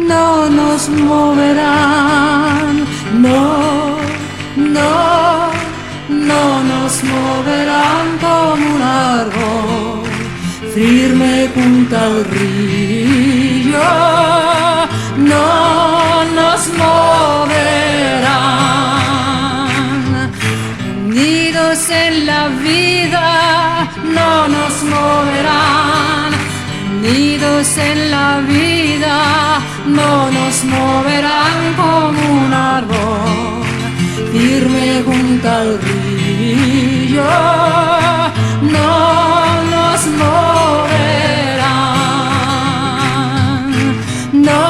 No nos moverán, no nos moverán como un árbol firme junto al río, no nos moverán, unidos en la vida, no nos moverán, unidos en la vida, no nos moverán como un árbol firme junto al río, no nos moverán, no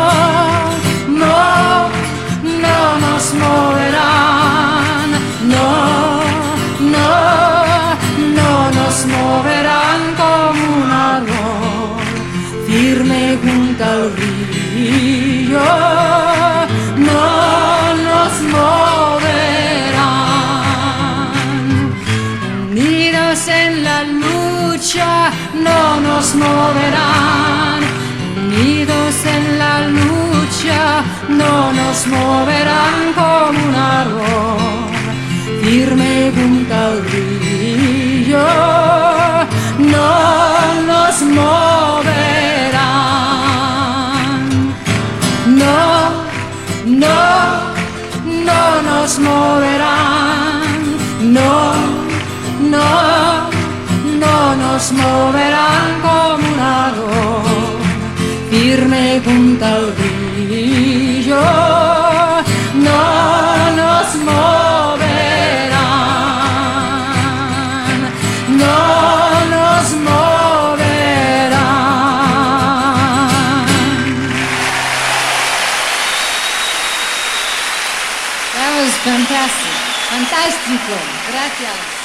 nos moverán, no nos moverán como un árbol firme junto al río, no nos moverán, unidos en la lucha, no nos moverán, unidos en la lucha, no nos moverán como un árbol firme junto al río, no nos moverán, no nos moverán, no nos moverán como un árbol firme junto al río, no nos moverán, no nos moverán. That was fantastic. Fantástico. Gracias.